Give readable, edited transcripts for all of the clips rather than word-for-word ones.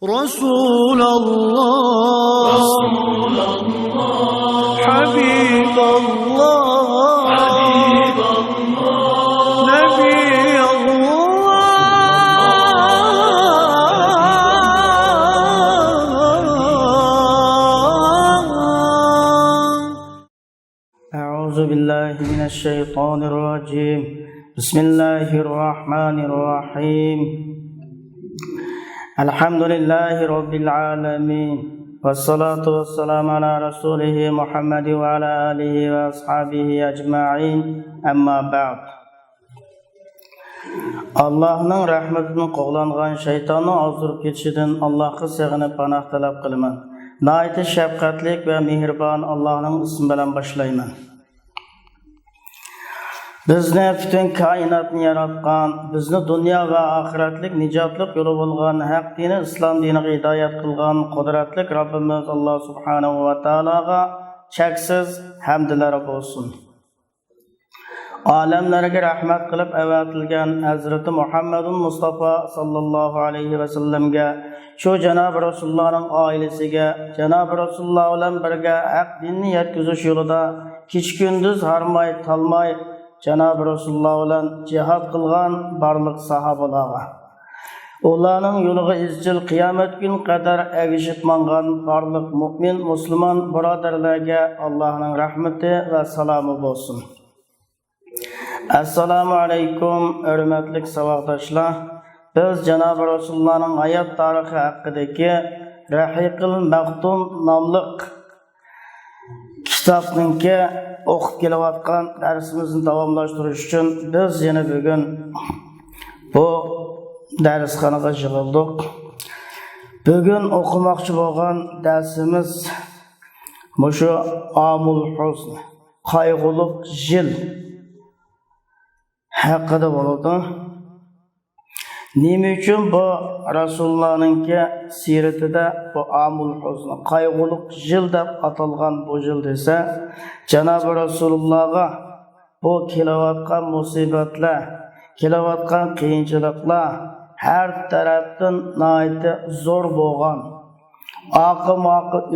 رسول الله حبيب الله نبي الله. أعوذ بالله من الشيطان الرجيم. بسم الله الرحمن الرحيم. الحمد لله رب العالمين، والصلاة والسلام على رسوله محمد وعلى آله وأصحابه أجمعين. أما بعد. Allah'ın rahmetinin qoğlanğan şeytanı azdırıp ketişidən Allah'a sığınıp panoh talab qılman. Nəhayət şəfqətlik və mehriban Allah'ın ismi bilan başlayman. Bizni bütün kainatni yaratgan, bizni dunyo va oxiratlik nijotlik yo'li bo'lgan haq dini islom diniga hidoyat qilgan qudratlik Rabbimiz Alloh subhanahu va taologa cheksiz hamdlar bo'lsin. Olamlarga rahmat qilib avatilgan Hazrati Muhammadun Mustafa sallallohu alayhi va sallamga, shu janob Rasulullohning oilasiga, janob Rasululloh bilan birga haq dinni yetkazish yo'lida kech kunduz harmay talmay Cenab-ı Resulullah olan cihad kılgan barlık sahabalarga, ularning yo'liga izchil qiyomat gün qadar egishib mangan barlık mu'min Müslüman birodarlarga Allohning rahmati va salomi bo'lsin. Assalomu alaykum, hurmatli savodashlar. Biz Cenab-ı Resulullah'ning hayot tarixi haqidagi Rahiqul Maktum nomli kitobninki o'qib kelayotgan darsimizni davomlashtirish uchun biz yana bugun bu darsxonaga yig'ildik. Bugun o'qimoqchi bo'lgan darsimiz mushu Amul Huzn, qayg'uliq yil haqida bo'ladi. Nima uchun bu Rasulullah'ningki siratida bu Amul Huzn, qayg'uliq yil deb atalgan bu yil desa, Cenab-ı Resulullah'a bu kelayotgan musibatlar, kelayotgan qiyinchiliklar her tarafdan nəhayət zor bo'lgan, aqı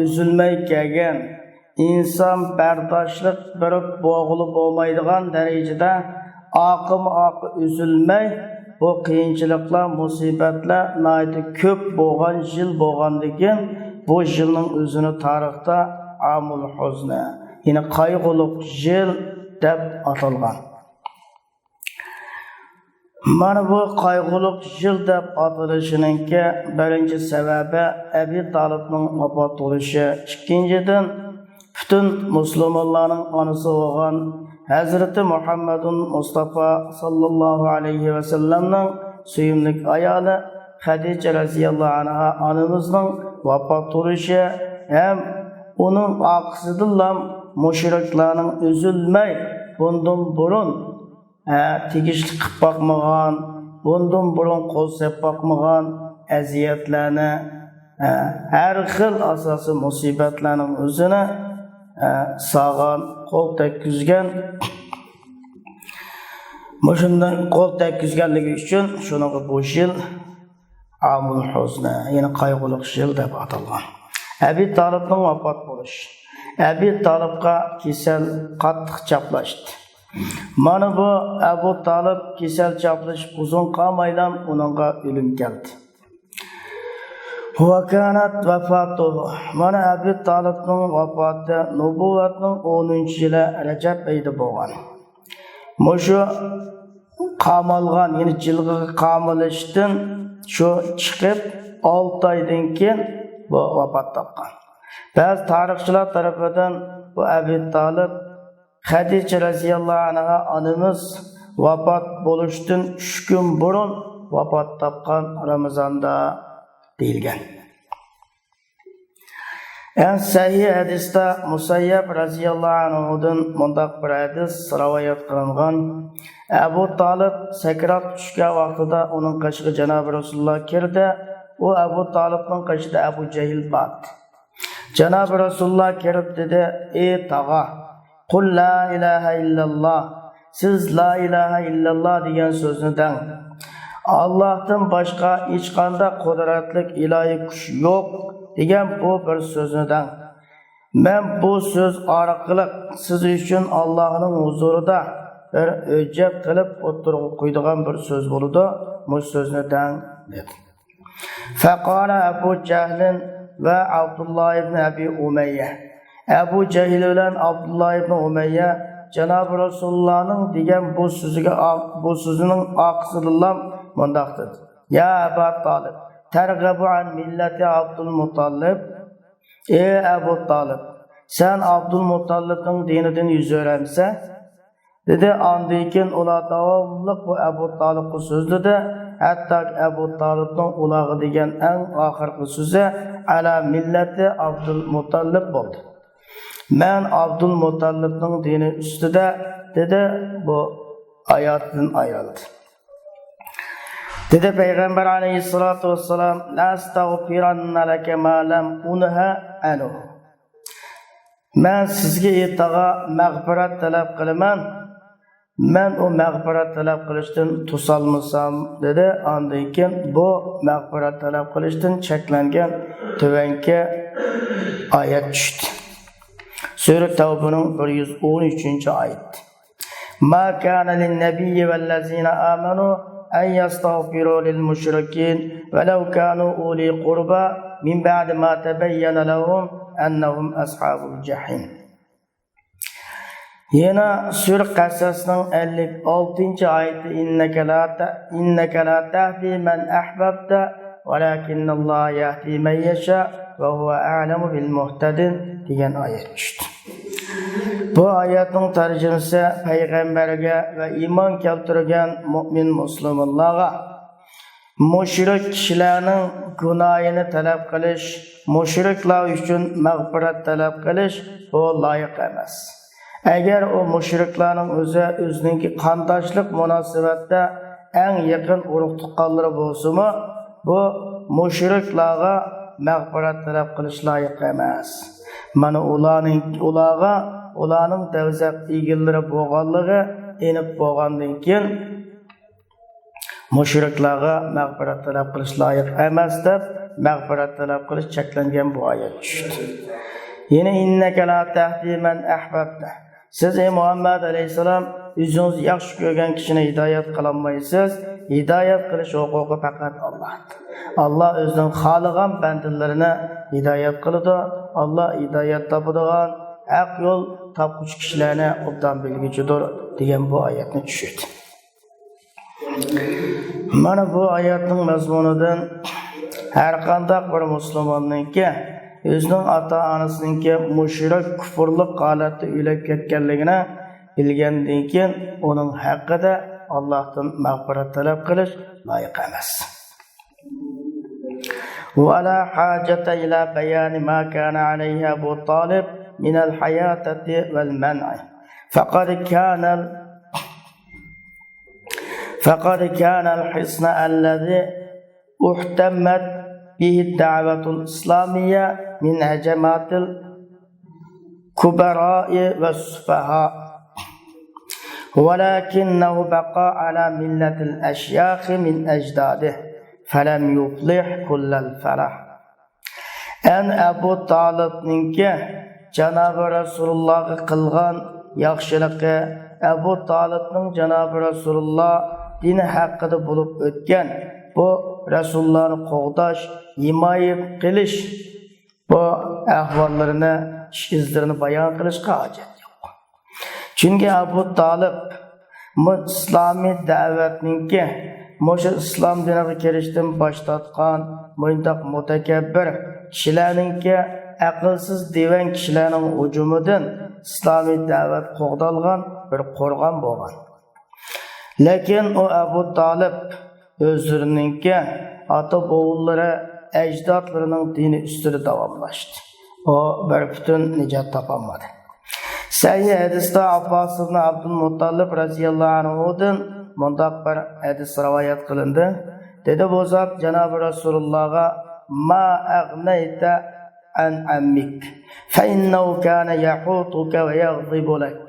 üzülmey kelgan, inson bardoshlik berib bo'g'ilib bo'lmaydigan darajada aqı üzülmey bu qiyinchiliklar, musibatlar nəhayət ko'p bo'lgan yil bo'lgandikin, bu yilning o'zini tarixda Amul Huzn, yine qayg'uliq yil deb atalgan. Mana bu qayg'uliq yil deb atalishiningki birinchi sababi Abi Talibning vafot bo'lishi, ikkinchidan bütün musulmonlarning onasi bo'lgan Hazreti Muhammadun Mustafa sallallahu aleyhi ve sellem'nin suyumlik ayoli Hadice radhiyallohu anha onamizning vafot bo'lishi hem onun aqsidilam müşriklarning üzülmey bundan burun tegishli qilib boqmagan, bundan burun qo'l sepib boqmagan aziyatlarni, har xil asosiy musibatlarning o'zini sağan, qo'l tekkizgan. Mushundan qo'l tekkizganligi uchun shunaqa bu yil Amul Huzn, ya'ni qayg'uliq yil deb atalgan. Abi Talibning vafot bo'lishi. Abi Talibga kasal qattiq chaplashdi. Mana bu Abu Talib kasal chaplash uzun qolmaydan uningga o'lim keldi. Va kanat vafatuhu. Mana Abi Talibning vafoti nubuvatning 10-yili Rajab oyida bo'lgan. Mushu qamalgan, ya'ni jilg'i qamalishdan shu chiqib 6 oydan keyin bu vafot topgan. Bazı tarixchilar tarafidan bu Abi Talib Hadice radhiyallohu anha onamiz vafot bo'lishdan 3 kun burun vafot topgan Ramazonda deyilgan. En sahih hadisda Musayyab radhiyallohu anhudan mundaq bir hadis rivoyat qilingan. Abu Talib sakrat tushgan vaqtida uning qashiga Janob Rasululloh kirdi. O Abu Talibning qashida Abu Jahl bor. Janob Rasululloh kirib dedi: "Ey tog'a, qul la ilaha illalloh. Siz la ilaha illalloh degan so'zni dang. Allohdan boshqa hech qanday qudratli ilohiy kuch yo'q degan bu bir so'zdan. Men bu so'z orqali siz uchun Allohning huzurida bir hujjat qilib o'tirib qo'ydigan bir so'z bo'ldi. Bu so'zni dang dedi. Faqala Abu Jahl va Abdullah ibn Abi Umayya. Abu Jahl bilan Abdullah ibn Umayya Janob Rasulullohning degan bu so'zining oqisidan mundaq dedi. Ya Abu Talib, targhabu an millati Abdul Muttolib. Ey Abu Talib, sen Abdul Muttolibning dinidan yuz o'ramsa? Dedi. Ondan keyin ular davomli bu Abu Talibga so'zladi. Hatto Abu Talibning ularga degan eng oxirgi so'zi ala millati Abdul Muttolib bo'ldi. Men Abdul Muttolibning dini ustida dedi, bu oyatdan ayoldi. Dedi Payg'ambar alayhissalatu vassalam, la astaghfiranna laka ma lam unha anhu. Men sizga ertaga mag'firat talab qilaman. Men o mag'firat talab qilishdan to'solmasam dedi. Ondan keyin bu mag'firat talab qilishdan cheklangan tuvanki oyat tushdi. Sura Tavbaning 113-oyat. Ma kana lin-nabiyyi vallazina amanu an yastaghfiru lil-mushrikeen walau kanu uli qurba min ba'di ma tabayyana lahum annahum ashabul jahim. Yana Sura Qasasning 56-oyati innaka la tahdi man ahbabta walakinnalloha yahdi man yasha va huwa a'lamu bil muhtadin degan oyat tushdi. Bu oyatning tarjimasi payg'ambarga va iymon keltirgan mu'min musulmonlarga mushrik kishilarning gunohini talab qilish, mushriklar uchun mag'firat talab qilish bu loyiq emas. Agar o mushriklarning o'zining qandoshlik munosabatda eng yaqin urug' tuqqanlari bo'lsa-mu, bu mushriklarga mag'firat talab qilish loyiq emas. Mana ularning davzaq egillari bo'lganligi enib bo'lgandan keyin mushriklarga mag'firat talab qilish loyiq emas deb mag'firat talab qilish cheklangan bu oyat tushdi. Yana innaka la tahdi man ahbabta. Siz ey Muhammad alayhisalom o'zingiz yaxshi ko'rgan kishini hidoyat qilolmaysiz. Hidoyat qilish huquqi faqat Allohdir. Allah o'zining xohlagan bandalarini hidoyat qiladi. Allah hidoyat topadigan haq yo'l topuvchi kishilarni obdan bilguchidir degan bu oyatni tushirdi. Mana bu oyatning mazmunidan har qanday bir musulmonningki o'zining ota-onasiningki mushrik kufrlik holatda o'lib ketganligini bilgandan keyin uning haqqida Allohdan mag'firat talab qilish loyiq emas. ولا حاجة إلى بيان ما كان عليه أبو طالب من الحياة والمنع فقد كان الحصن الذي احتمت به الدعوة الإسلامية من هجمات الكبراء والسفهاء ولكنه بقى على ملة الأشياخ من أجداده فلم يفلح كل الفلاح. En Abu Talib'ninki Cenab-ı Resulullah'a qilgan yaxshiligi, Abu Talib'ning Cenab-ı Resulullah dini haqida bo'lib o'tgan bu Rasulullohni qo'g'dash, himoya qilish, bu ahvollarini, izlarini bayon qilishga hojat yo'q. Chunki Abu Talib islomiy da'vatninki Mo'sha islom diniga kirishdan bosh tortgan mo'yindoq mutakabbir kishilarningki aqlsiz devan kishilarning hujumidan islomiy da'vat qo'g'dalgan bir qo'rg'on bo'lgan. Lekin o Abu Talib o'zlarininki ota-bovulari, ajdodlarining dini ustida davomlashdi. O bir butun nijot topolmadi. Sahih hadisda Abbos ibn Abdul Muttolib radhiyallohu anhudan mundaq bir hadis rivoyat qilindi. Dedi bu zot Janob Rasulullohga ma aghnayta an ammik fa innahu kana yahutuka va yaghdibu lak.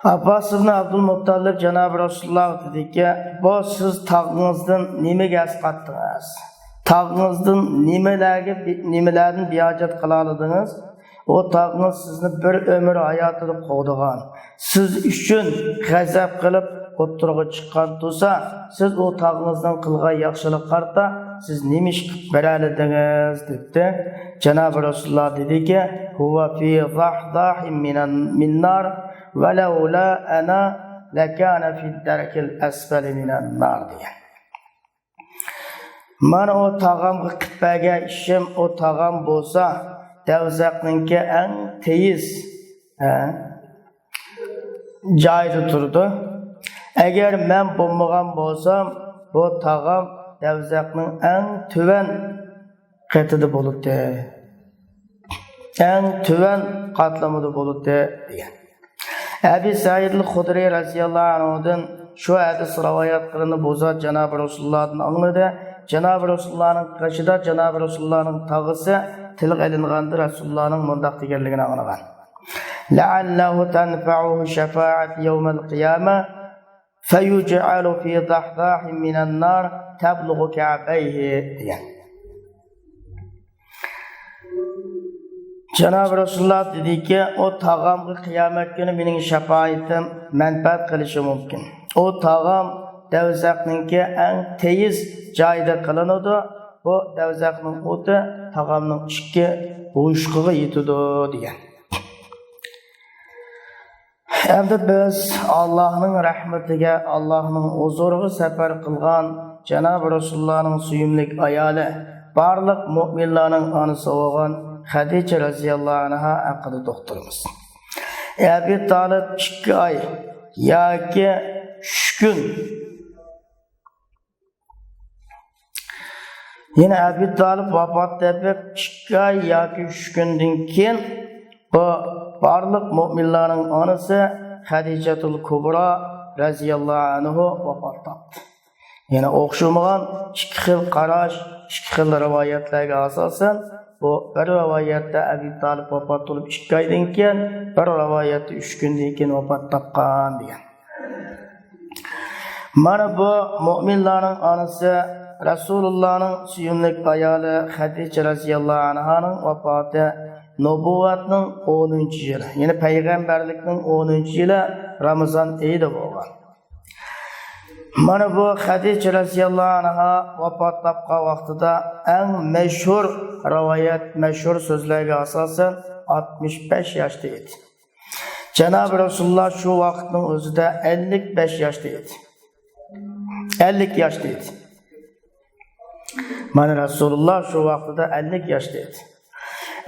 Abbas ibn Abdülmuttalib Cenab-ı Resulullah dedi ki, bu siz tağınızdan nimege asqattınız? Tağınızdan nimelerden biyacet kılaladınız? O tağınız sizni bir ömür hayatını kovduğun. Siz üçün gazap kılıp oturuğa çıkan olsa, siz o tağınızdan kılgan yaxşılık karta, siz nimiş berelidiniz dedi. Cenab-ı Resulullah dedi ki, huve fi zahzahim min nar ve levla ana lekâne fid derkil esfeli minen nar diye. Mana o tağamga gitmege işim o tağam bolsa, devzakninki en teyiz joyida turdi. Eğer men bo'lmagan bo'lsam, bu tağam devzakning en tüven qatida bo'libdi. En tüven qatlamida bo'libdi degan. Abi Said al-Khudri radhiyallohu anhudan şu hadis rivoyat qilinib bo'lsa, Janob Rasulullahdan angladi. Janob Rasulullahning qarshida Janob Rasulullahning tag'isi tilga ilingandir. Rasulullahning mundaq deganligini anglagan. La'allahu tanfa'uhu shafa'at yawmal qiyamah fayuj'alu fi dahdahin minan nar tablughu ka'bayhi degan. Cenab-ı Resulullah dedi ki, o tağamga kıyamet günü mening şafaatim menfaat qilishi mumkin. O tağam devzakninki en teyiz joyida qilinadi. Bu devzakning o'ti tağamning ikki bo'shqig'i yetadi degan. Endi biz Allohning rahmatiga, Allohning huzuriga safar qilgan Cenab-ı Resulullahning suyumlik ayoli, barliq mu'minlarning onasi bo'lgan Hadice radhiyallohu anha haqida to'xtalamiz. Abi Talib 2 oy yoki 3 kun. Yine Abi Talib vafot etib 2 oy yoki 3 kundan keyin bu barliq mu'minlarning onasi Hadicetul Kubra radhiyallohu anhu vafot etdi. Yine o'xshamagan 2 xil qarash, 2 xil rivoyatlarga asosan bu bir rivoyatda Abi Talib vafot bo'lib 2 oydan keyin, bir rivoyatda 3 kundan keyin vafot topgan degan. Mana bu mu'minlarning onasi Rasulullahning suyumlik ayoli Hadice radhiyallohu anhaning vafoti nubuvatning 10-yili, ya'ni payg'ambarlikning 10-yili Ramazon oyida bo'lgan. Mana bu Hadice radhiyallohu anha vafot topgan vaqtida eng mashhur rivoyat, mashhur so'zlarga asosan 65 yoshda edi. Janob Rasululloh shu vaqtning o'zida 55 yoshda edi. 50 yoshda edi. Mana Rasululloh shu vaqtida 50 yoshda edi.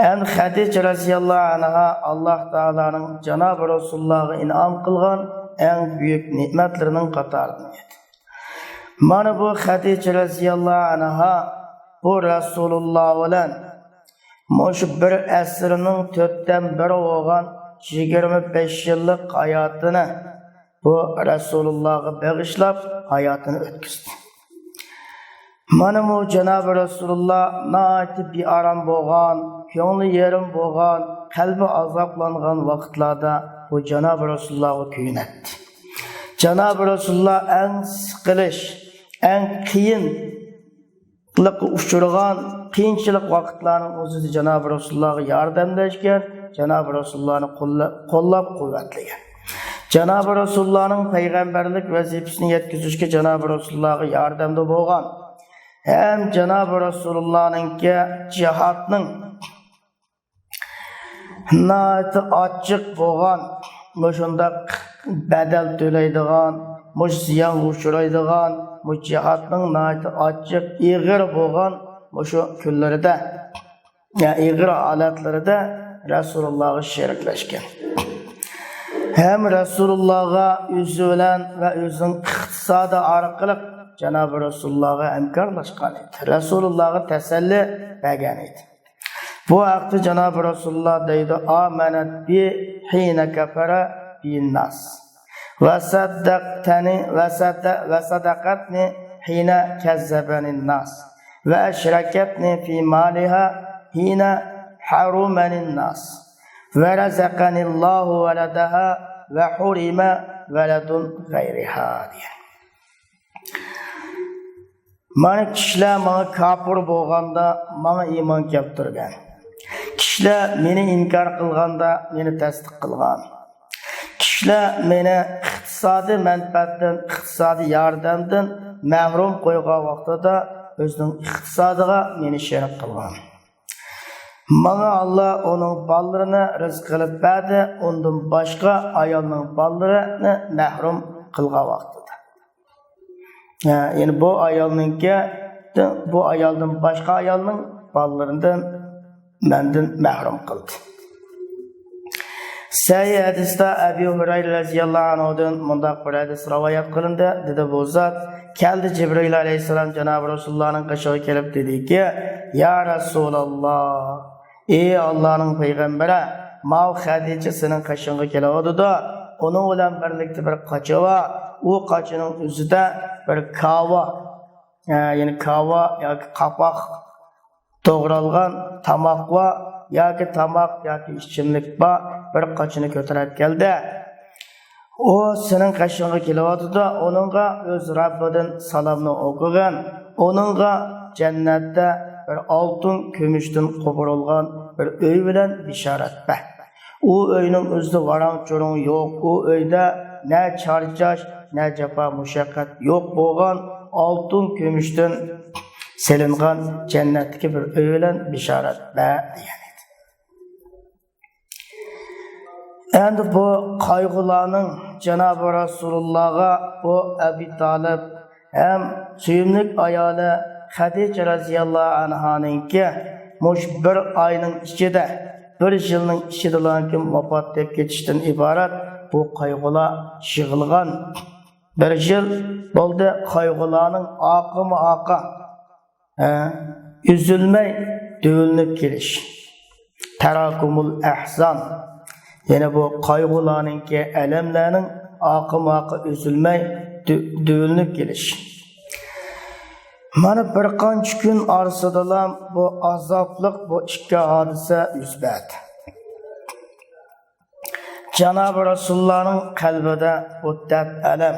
Endi Hadice radhiyallohu anha Alloh taolaning Janob Rasulullahga in'om qilgan eng buyuk ne'matlarining qatoridan edi. Mana bu Hadice radhiyallohu anha bu Rasululloh bilan shu bir asrning 4dan biri bo'lgan 25 yillik hayotini bu Rasulullohga bag'ishlab hayotini o'tkazdi. Mana bu Janob Rasululloh naati bir aram bo'lgan, ko'ngli yerim bo'lgan, qalbi azoblangan vaqtlarda bu Janob Rasulullohga kuyinadi. Janob Rasululloh eng siqilish, eng qiyinlikqa uchragan qiyinchilik vaqtlarning o'zida Janob Rasulullohga yordamlashgan, Janob Rasulullohni qo'llab-quvvatlagan. Janob Rasulullohning payg'ambarlik vazifasini yetkazishga Janob Rasulullohga yordamda bo'lgan. Hem Janob Rasulullah'nınki cihatning naati ochiq bo'lgan, shundaq badal to'laydigan, ziyon uchraydigan, cihatning naati ochiq, ig'ir bo'lgan shu kunlarida, ig'ir holatlarida Rasulullahga sheriklashgan. Hem Rasulullahga o'zi bilan va o'zining iqtisodi orqali Janob Rasulullahga hamkorlashgan edi. Rasulullahga tasalli bergan edi. Bu vaqtda Janob Rasululloh deydi: "Amanat bi hina kafara bin nas va saddaqtani va sadaqatni hina kazzabanin nas va ashrakatni fi maliha hina harumanin nas va razaqanillahu waladaha ve hurime veledun gayriha diye. Mana kişiler bana kafir bolganda bana iman keltirgan. Kişiler meni inkar qilganda meni tasdiq qilgan. Kişiler meni iqtisodiy manfaatdan, iqtisodiy yordamdan mahrum qo'ygan vaqtida o'zining iqtisodiga meni sherik qilgan. Bana Allah onun ballarını rizq qilib berdi, ondan boshqa ayolning ballarini mahrum qilgan vaqtida. Yani bu ayolning boshqa ayolning ballarından menden mahrum qildi. Sahih hadisda Abu Hurayra radhiyallohu anhudan mundaq bir hadis rivoyat qilindi. Dedi bu zot keldi Jibril alayhissalom Janob Rasulullohning qishig'iga kelib dediki: "Ya Rasululloh, ey Allohning payg'ambari, Mav Xadija sening qishig'iga keladi-da, onun bilan birlikda bir qochi bor. U qochining o'zida bir kava, ya'ni kava yoki qapoq to'g'ralgan tomoq bor, yoki tomoq yoki ichimlik bor, bir qochini ko'tarib keldi. O sening qishig'iga keladi-da, onunga o'z Robbidan salomni o'qigan, onunga jannatda bir oltin, kumushdan qo'pirilgan bir uy bilan bishorat ber. U uyning o'zida varang-cho'rong yo'q, u uyda ne charchash, ne jafo mushaqqat yo'q bo'lgan oltin, kumushdan selingan jannatdagi bir uy bilan bishorat ber degan edi. Endi bu qayg'ularning Janob Rasulullahga bu Abi Talib hem suyumlik ayoli Xadija radhiyallohu anhaninki mush bir oyning ichida, bir yilning ichida vafot etib ketishdan iborat bu qayg'ular yig'ilgan. Bir yil bo'ldi qayg'ularning oqimi üzülmey dövülünüp geliş. Terakumul ahzan. Yani bu kaygılarınki, elemlerinin akı üzülmey dövülünüp geliş. Mana bir qancha kun orasidalam bu azoblik bu ikki hodisa yuz berdi. Janob Rasulullohning qalbida bu dard, alam,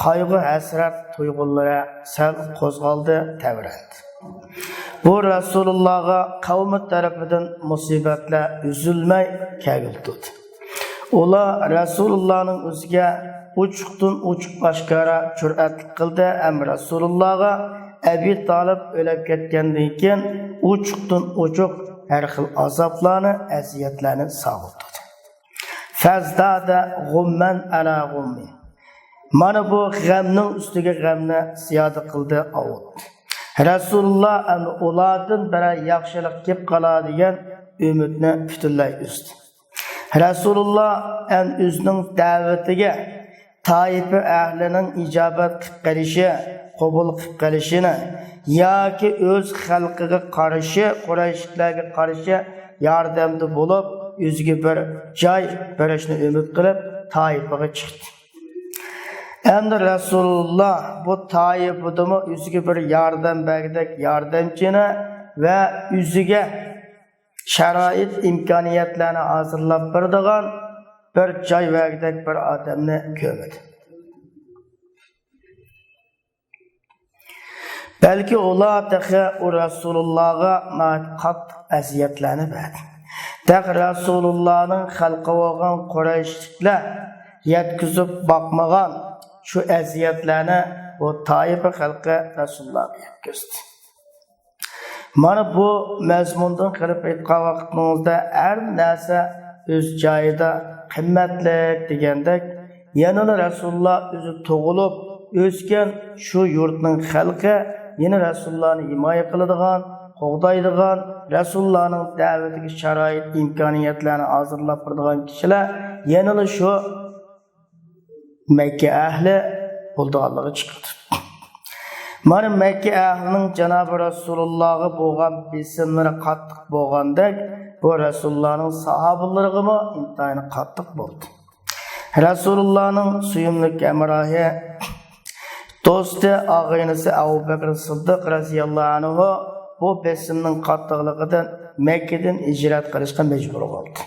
qayg'u, hasrat tuyg'ulari sal qo'zg'aldi, tavrandi. Bu Rasulullahga qavmi tarafidan musibatlar üzülmey keldi. Ular Rasulullahning o'ziga uchuqdan uchuq boshqara jur'atlik qildi, ham Rasulullahga Abi Talib o'lib ketgandan keyin uchuqdan uchuq har xil azoblarni, aziyatlarni sog'ildi. Fazdada g'umman ala g'ummin. Mana bu g'amning ustiga g'amni ziyoda qildi, avutdi. Rasululloh ulardan bir yaxshilik kelib qoladi degan umidni butunlay uzdi. Rasululloh o'zining da'vatiga Toifa ahlining ijobat qilib qolishi, qabul qilib qolishini yoki o'z xalqiga qarshi, Qurayshlarga qarshi yordamda bo'lib, o'ziga bir joy berishni umid qilib Toifaga chiqdi. Endi Rasululloh bu Toifadami o'ziga bir yordam berdik, yordamchini va o'ziga sharoit, imkoniyatlarni hozirlab beradigan bir joy berdik, bir odamni ko'rdi. Balki ular o Rasulullahga qattiq aziyatlarni berdi. Rasulullohning xalqi bo'lgan Qurayshliklar yetkizib boqmagan şu aziyatlarni bu Toifa xalqi Rasulullohga yetkazdi. Mana bu mazmundan qilib aytgan vaqtimizda har narsa o'z joyida qimmatlik degandek, yana Rasululloh o'zi tug'ilib o'sgan shu yurtning xalqi yana Rasulullohni himoya qiladigan, qo'g'daydigan, Rasulullohning da'vatiga sharoit, imkoniyatlarni hozirlab turadigan kishilar yana shu Mekke ahli bo'lganligi chiqdi. Mana Mekke ahlining Janob Rasulullahga bo'lgan besimlari qattiq bo'lgandek, bu Rasulullohning sahobalariga intayin qattiq bo'ldi. Rasulullohning suyumlik amrohi do'sti og'aynisi Abu Bakr Siddiq radhiyallohu anhu bu besimning qattiqligidan Mekkadan hijrat qilishga majbur bo'ldi.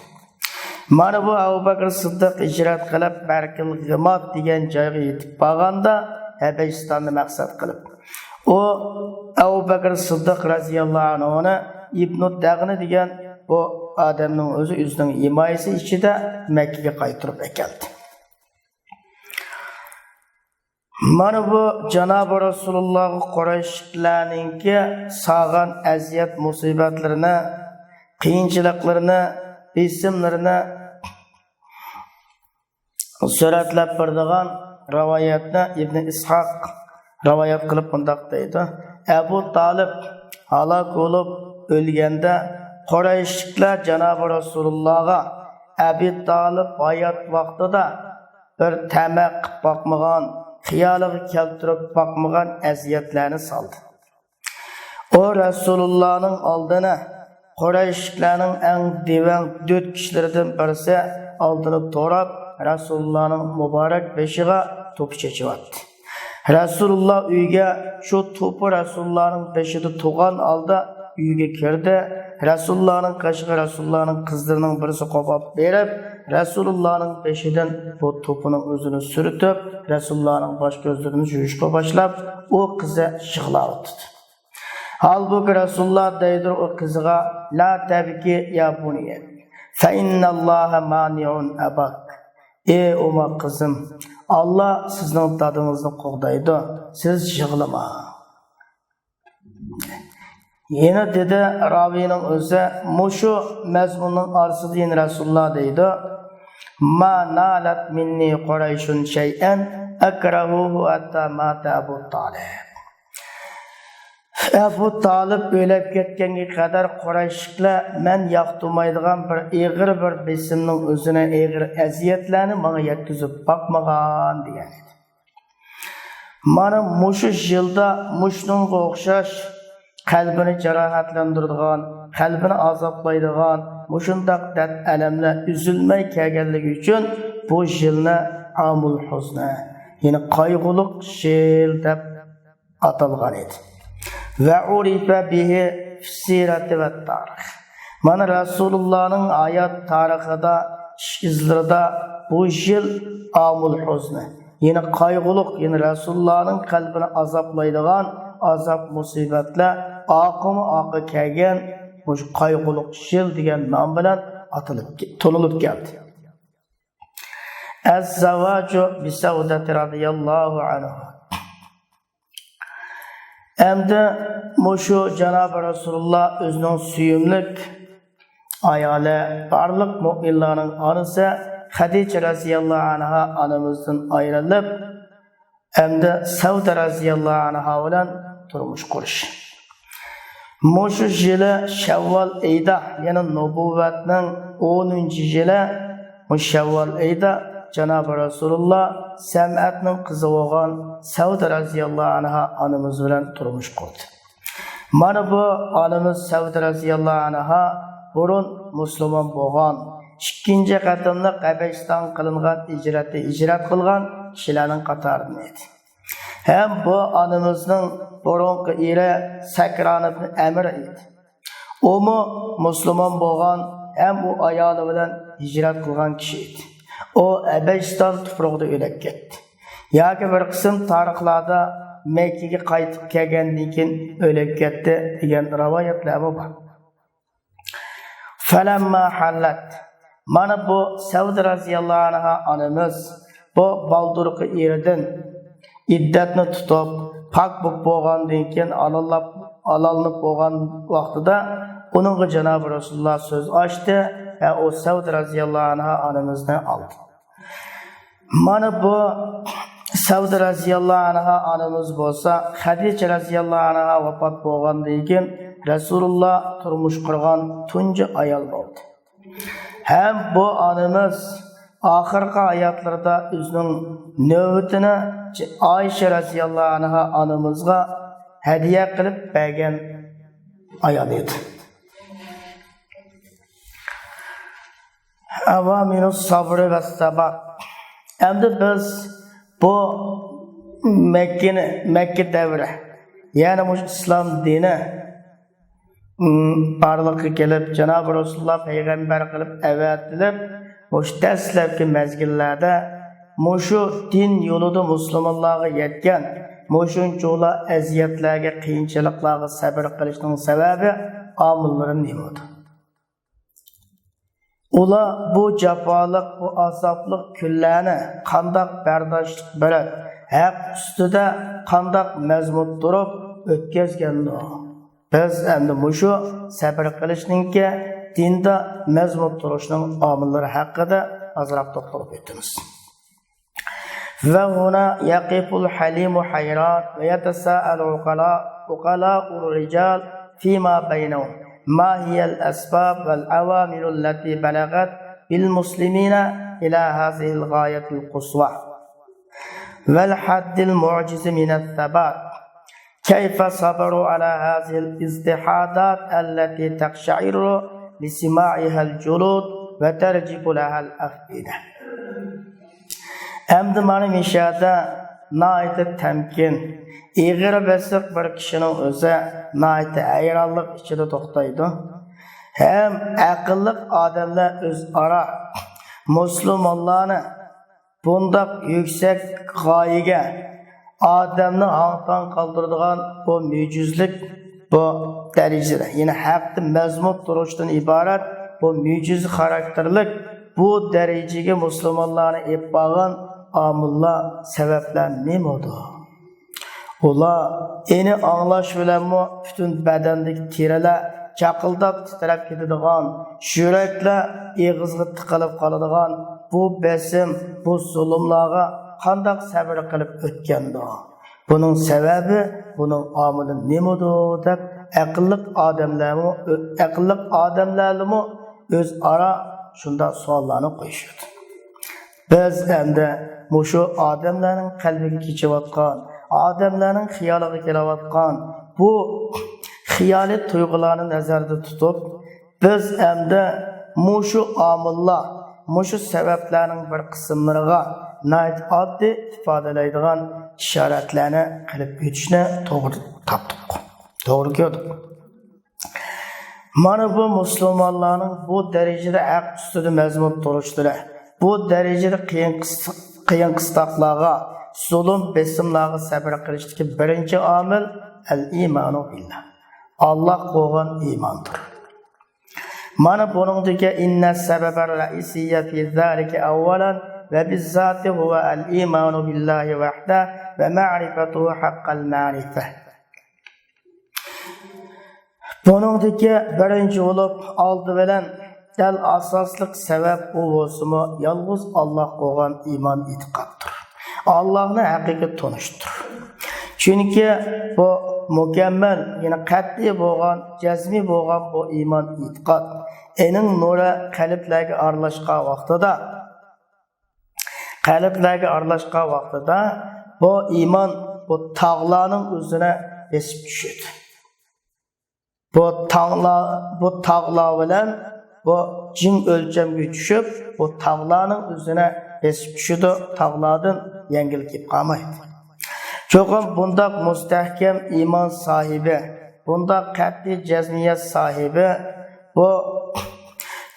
Mana bu Abu Bakr Siddiq hicrat qilib Barkil G'imat degan joyga yetib borganda Habashistonni maqsad qilib. O Abu Bakr Siddiq radhiyallohu anhu Ibn Dag'ni degan bu odamning o'zi o'zining himoyasi ichida Makkaga qaytirib keldi. Mana bu Janob Rasululloh Qurayshlarningki sog'an aziyat musibatlarini, qiyinchiliklarini, besimlarini suratlab berdigan rivoyatni Ibn Ishoq rivoyat qilib bundoq deydi. Abu Talib halok bo'lib o'lganda Qurayshliklar Janob Rasulullohga Abu Talib hayot vaqtida bir tamaq qilib boqmagan, xiyoliga keltirib boqmagan aziyatlarni soldi. O Rasulullohning oldina Qurayshliklarning eng devan 4 kishilaridan birisi oldini to'rab Rasulullohning muborak beshiga to'p chechyapti. Rasululloh uyga shu to'pi Rasulullohning beshida tug'an alda uyga kirdi. Rasulullohning qashiga Rasulullohning qizlarining birisi qo'pab berib, Rasulullohning beshidan bu to'pining o'zini suritib, Rasulullohning bosh ko'zlarini yuvishga boshlab, u qizi yig'layotdi. Halbuki Rasululloh deydir o qiziga, la tabki ya buniyya, fa innalloha mani'un abak. Ey oma qizim, Allah sizning dadingizni qo'g'daydi, siz yig'lama. Yana dedi raviyning o'zi, mushu mazmunning arsida yin Rasululloh deydi, ma nalat minni Qurayshun shay'an akrahuhu hatta mata Abu Talib. Abu Talib o'lib ketganga qadar Qurayshliklar men yoqtirmaydigan bir eg'ir bir besimning o'zini eg'ir aziyatlarni menga yetkazib boqmagan degan edi. Mana mushu yilda mushnunga o'xshash qalbini jarohatlantiradigan, qalbini azoblaydigan, mushundaq dard alamlar üzülmay kelganligi uchun bu yilni Amul Huzna, ya'ni qayg'uliq yil deb atalgan edi. Ve urifa bihi sirati ve tarih. Mana Rasulullah'ın hayat tarihida, izlerida bu yıl Amul Huzna, yine qayg'uliq, yine Rasulullah'ın kalbini azaplaydigan azap musibatlar aqı kelgan bu qayg'uliq yil degan nom bilan to'lib keldi. Az-zavaju bi Savdati radhiyallohu anha. Endi mushu Janob Rasululloh o'zining suyumlik ayoli barliq mu'minlarning onasi Xadija radhiyallohu anha onamizdan ayrilib, endi Savda radhiyallohu anha bilan turmush qurish. Mushu yili Shavvol oyida, ya'ni nubuvvatning 10-yili Shavvol oyida Janob Rasululloh Sam'atning qizi bo'lgan Savda radhiyallohu anha onamiz bilan turmush qurdi. Mana bu onamiz Savda radhiyallohu anha burun musulmon bo'lgan, ikkinchi qatimli Habashiston qilingan hijrat qilgan kishilarning qatoridan edi. Hem bu onamizning burunqi eri Sakron ibn Amr edi. U musulmon bo'lgan, hem u ayoli bilan hijrat qilgan kishi edi. O Habashiston tuprog'ida o'lib ketdi. Yoki bir qism tarixlarda Makkaga qaytib kelgandan keyin o'lib ketdi degan rivoyatlar bor. Falamma halat. Mana bu Savda radhiyallohu anha onamiz bu baldurqi eridan iddatni tutib, pak bo'lgandan keyin alanib bo'lgan vaqtida uningga Janob Rasululloh so'z ochdi ve o Savda radhiyallohu anha onamizni oldi. Mana bu Savda radhiyallohu anha onamiz bo'lsa, Xadija radhiyallohu anha vafot bo'lgandan keyin Rasululloh turmush qurgan tunji ayol bo'ldi. Hem bu onamiz oxirgi hayotlarida o'zining navbatini Oysha radhiyallohu anha onamizga hadiya qilib bergan ayol edi. Avaminus sabri ve sabat. Endi biz bu Mekke devri, yani bu İslam dini barlıqqa kelib, Janob Rasululloh payg'ambar qilib avatilib, o'sha dastlabki mezgillarda mushu din yo'lida musulmonlarga yetgan mushunchalar aziyatlarga, qiyinchiliklarga sabr qilishning sababi omillari nima edi? Ular bu jafoliq, bu azobli kunlarni qandoq bardoshlik bilan haq ustida qandoq mazmun turib o'tkazgandi? Biz endi mushu sabr qilishninki dinda mazmun turishning omillari haqida ozroq to'xtalib o'tamiz. وهنا يقف الحليم حيران ويتساءل عقلاء الرجال فيما بينهم ما هي الأسباب والعوامل التي بلغت بالمسلمين إلى هذه الغاية القصوى والحد المعجز من الثبات كيف صبروا على هذه الاضطهادات التي تقشعر لسماعها الجلود وترجف لها الأفئدة. Әмді маны мешада наайты тәмкен, иғыр бәсік бір кішінің өзі наайты әйралық ішіде тоқтайды. Әм әқыллық адамлар өз ара мұсылманларны бұндақ yüksek ғайыға адамны аңтан қалдырдыған bu mücizlik bu dərəcədə. Yəni həqdə məzmut duruşdan ibarət bu müciz xarakterlik bu dərəcəyə müsəlmanları epbağın amillar sebepler ne oldu? Ola eni anlaş bilen mu bütün bedendeki tireler çakıldap titrep gididigan, yürekler eğizgi tıkılıp kalıdigan bu besim, bu zulümlara qandaq sabır qilib o'tgandi. Bunun sebebi, bunun amili ne oldu deb aqlliq odamlarmi o'z ara shunda savollarni qo'yishadi. Biz endi mushu odamlarning qalbiga kechayotgan, odamlarning xiyoliga kelayotgan bu xiyoliy tuyg'ularni nazarda tutib, biz endi mushu omillar, mushu sabablarning bir qismlariga nayt oddiy ifodalaydigan ishoratlarni qilib o'tishni to'g'ri topdik. To'g'ri ko'rdik. Mana bu musulmonlarning bu darajada haq ustida mazmun turishlari, bu darajada qiyin qistoqlarga, zulm besimlarga sabr qilishdagi birinchi omil al-imanu billah. Alloh qo'ygan iymondir. Mana buningdagi inna sababa ra'isiyya fi zalika avvalan ve bizzati huwa al-imanu billahi vahda ve ma'rifatuhu haqqal ma'rife. Buningdagi birinchi bo'lib oldi bilan dal asoslik sabab u bo'lsa-mu yolg'iz Alloh qo'ygan iymon e'tiqoddir. Allohni haqiqiy tanishdir. Chunki bu mukammal, ya'ni qat'iy bo'lgan, jazmiy bo'lgan bu iymon e'tiqod ening nuri qalblarga aralashgan vaqtida bu iymon bu tağlarning o'zine esib tushadi. Bu tağlar bilan bu jin o'lchamga tushib, bu tağlarning o'zine esib tushadi, tağlardan yengil kelib qolmaydi. Cho'qim bundaq mustahkam iymon sahibi, bundaq qat'iy jazmiyat sahibi bu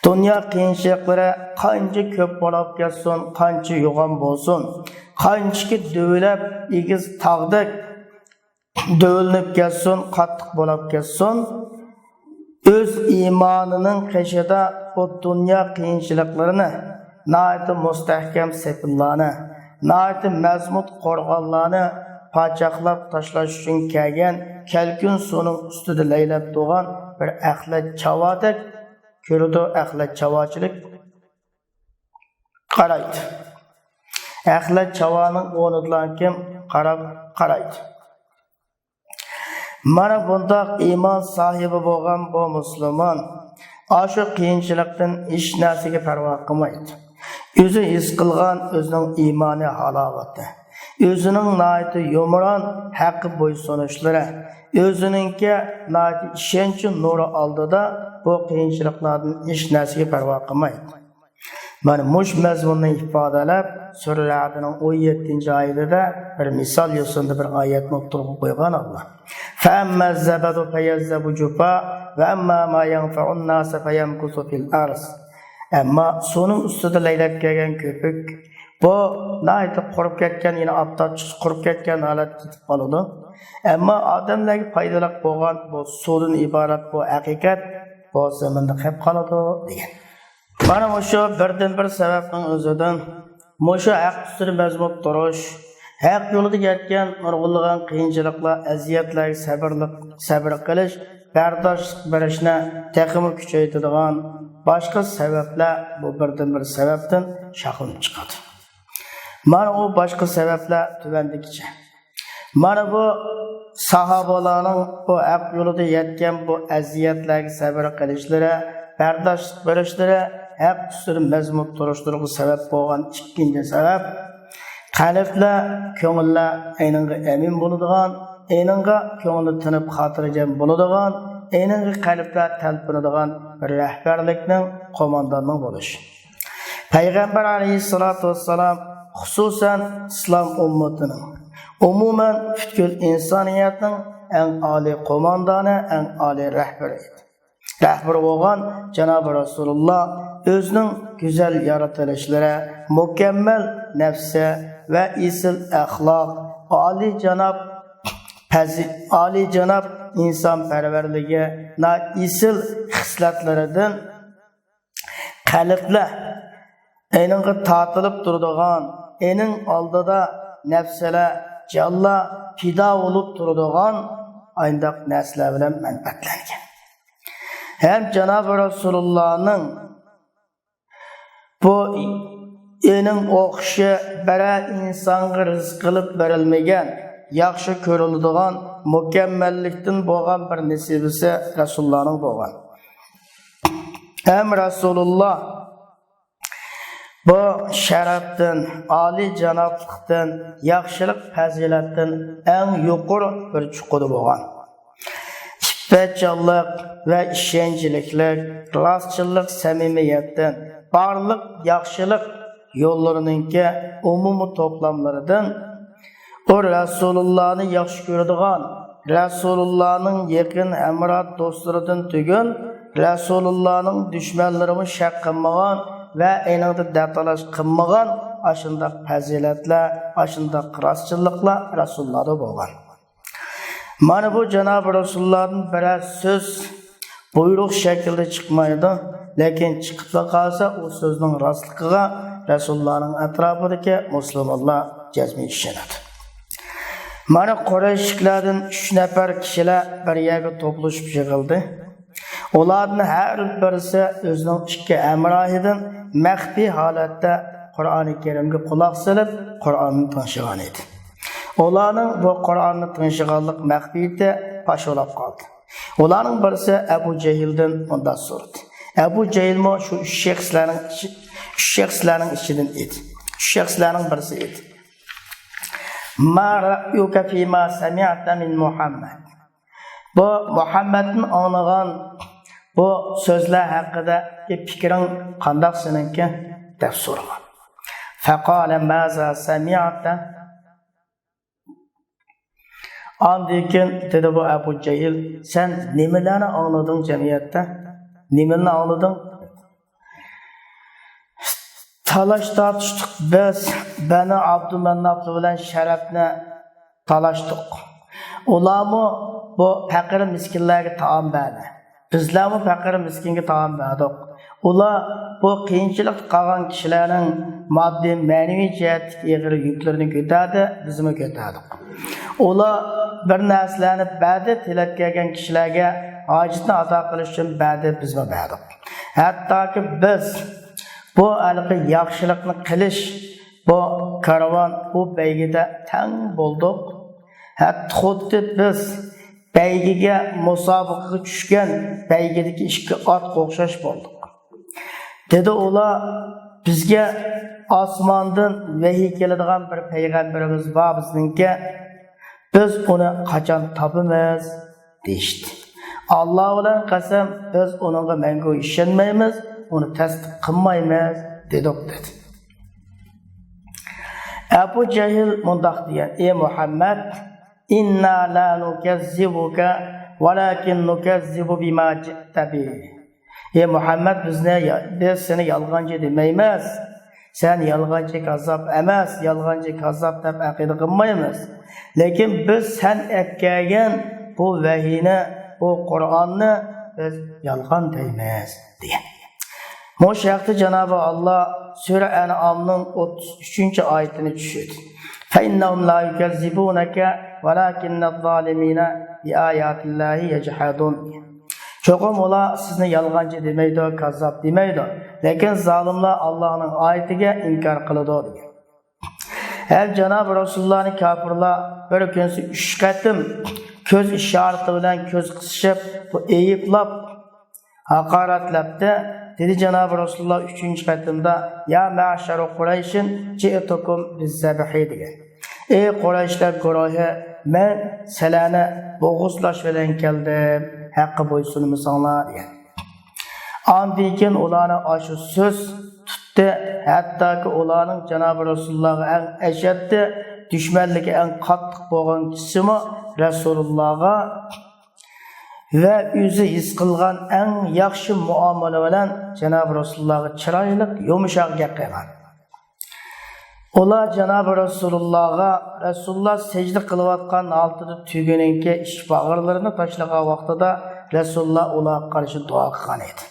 dünya qiyinchiliklari qancha ko'p bo'lib ketsin, qancha yo'g'on bo'lsin, qancha dövlab egiz tog'dek dövlünüp ketsin, qattiq bo'lib ketsin, o'z iymonining qishida bu dünya qiyinchiliklarini nayati mustahkam sepillarni, nayati mazmut qo'rg'onlarni pachaqlab tashlash uchun kelgun suning ustida laylab turgan bir axlat chavodek ko'rdi. Axlat chavochilik qaraydi. Axlat chavoning o'rnidan kim qaraydi. Mana bundaq iymon sahibi bo'lgan bu musulmon ashu qiyinchilikdan hech narsaga parvo qilmaydi. O'zi his qilgan o'zining iymoni halovati, o'zining nayati yumron haqqi bo'ysunishlari, o'zininki nayati ishonchi nuri oldida bu qiyinchiliklardan hech narsaga parvo qilmaydi. Mana mush mazmunni ifodalab Sura'ning 17-oyida bir misol yo'sinda bir oyatni o'qtirib qo'ygan Alloh. Fa'amma zabadu fayazzabu jufa va amma ma yanfa'un nas fayamkusu fil ars. Ammo suvning ustida laylab kelgan ko'pik bu nayt qurib ketgan, yana obdod chiqib qurib ketgan holat ketib qoladi. Ammo odamlarga foydali bo'lgan bu suvdan iborat bu haqiqat bu zamonda qolib qoladi degan. Mana shu birdan bir sababning o'zidan mushu haq ustida mazmun turish, haq yo'lida yetgan nurg'unlagan qiyinchiliklar, aziyatlarga sabr qilish, bardoshlik berishni texmi kuchaytiradigan boshqa sabablar bu birdan bir sababdan shaqilib chiqadi. Mana u boshqa sabablar tuvandikicha. Mana bu sahobalarning bu haq yo'lida yetgan bu aziyatlarga sabr qilishlari, bardoshlik berishlari haq ustida mazmun turishlariga sabab bo'lgan ikkinchi sabab qalblar, ko'ngillar ayninga amin bo'ladigan, ayninga ko'ngli tinib xotirjam bo'ladigan, ayninga qalblar talpinadigan bir rahbarlikning qo'mondonning bo'lishi. Payg'ambar alayhissalatu vassalam xususan islom ummatining umuman butkul insoniyatning eng oliy qo'mondoni, eng oliy rahbari edi. Rahbar bo'lgan Janob Rasululloh o'zining go'zal yaratilishlari, mukammal nafsi va isil axloq, oliy janob inson parvarligi, isil xislatlaridan qalblar ayninga tortilib turadigan, ayning oldida nafslar, jonlar fido bo'lib turadigan ayndaq narsalar bilan manfaatlangan. Hem Janob Rasulullah'ның bu enin o'qishi bara insonga rizq qilib berilmagan, yaxshi ko'riladigan, mukammallikdan bo'lgan bir nasibisi Rasulullah'ның bo'lgan. Hem Rasulullah bu sharafdan, oliy janoblikdan, yaxshilik fazilatdan eng yuqori bir chuquri bo'lgan. İffetçilik ve işençilikler, rastçılık, samimiyetden, barlık, yaxşılık yollarınınki umumi toplamlarından o Resulullah'ını yaxşı görüdüğün, Resulullah'ın yakın emrat dostlarından tügün, Resulullah'ın düşmanlarını şak kılmağın ve aynıda detalaş kılmağın aşındak faziletler, aşındak rastçılıklar Resulullah'da bolgan. Mana bu Janob Rasulullah'ın birer söz buyruq şekilde çıkmaydı. Lekin çıkıp kalsa o sözün rastlıkıga Rasulullah'ın etrafındaki Müslümanlar cezmi işlenedi. Mana Qurayshliklardan 3 nafar kişiler bir yerga toplashib yig'ildi. Ularning har birisi o'zining ikki amrohidan maxfiy holatda Qur'oni Karimga quloq solib, Qur'onni ting'ishigan edi. Ularning bu Qur'onni ting'ishiganlik maxfiyati pasholab qoldi. Ularning birisi Abu Jahildan bunday so'radi. Abu Jahil mo shu 3 shaxslarning ichidan edi. 3 shaxslarning birisi edi. Ma ra'yuka fima sami'ta min Muhammad. Bu Muhammadning anglagan bu so'zlar haqida fikring qanday seninki deb so'ragan. Faqala maza sami'ta. Andikin dedi bu Abu Jahil, sen nimalarni anglading jamiyatda? Nimalarni anglading? Talash tortishdik biz, Bani Abdumannaf bilan Sharafni talashdik. Ularmi bu faqir miskinlarga taom berdi. Bizlarmi faqir miskinga taom berdik. Ular bu qiyinchilik qolgan kishilarning moddiy ma'naviy jihatdagi ig'ir yuklarini ko'tardi, bizmi ko'tardik. Ular bir narsalarni berdi, tilab kelgan kishilarga hojatni ato qilish uchun berdi, bizmi berdik. Hattoki biz bu alqi yaxshilikni qilish bu karvon bu baygida tang bo'ldik. Hatto xuddi biz baygiga musobaqaga tushgan baygidagi ikki ot o'xshash bo'ldik. Dedi ular, bizga osmondan vahiy keladigan bir payg'ambarimiz bor bizningga, biz uni qachon topamiz deydi. Alloh bilan qasam, biz uningga mangu ishonmaymiz, uni tasdiq qilmaymiz dedik dedi. Abu Jahil mundaq degan: "Ey Muhammad, inna la nukazzibuka walakin nukazzibu bima ji'ta bi." Ey Muhammed biz seni yalgancı demeymiz. Sen yalgancı kazzap emas, yalgancı kazzap deb aqida qilmaymiz. Lekin biz sen etkeyen bu vahiyni, bu Qur'onni biz yalgan deymiz degan. Bu şartda Cenab-ı Allah Sure En'am'ın 33. ayetini tushirdi. فَاِنَّهُمْ لَا يُكَذِّبُونَكَ وَلَكِنَّ الظَّالِمِينَ بِآيَاتِ اللّٰهِ يَجْحَدُونَ. Çoğum ola sizni yalgancı demeydi, kazzap demeydi. Lekin zalimler Allah'ın ayetiga inkar kılıdı diye. Her Cenab-ı Resulullah'ın kafirler bir günsi 3 qatim göz işareti bilen göz kısışıp bu eyiplap hakaretlaptı. Dedi Cenab-ı Resulullah 3. qatimda ya ma'şaru Qurayşin ci'tukum biz-zabhi degan. Ey Qurayşlar guruhi, men sizlarni bo'g'izlash bilan keldim. Haqqi bo'ysunmasanglar degan. Andan keyin ularni aşı söz tutdi, hattoki ularning Cenab-ı Resulullahga eng ashaddi dushmanligi eng qattiq bo'lgan kisimi Resulullahga ve yüzü his qilgan eng yaxshi muomala bilan Cenab-ı Resulullahga chiroyli yumshoq gap qilgan. Ular Cenab-ı Resulullah secde qilayotgan altida tuguningki ish bag'irlarini tashlagan vaqtida Resulullah ularga qarshi duo qilgan edi.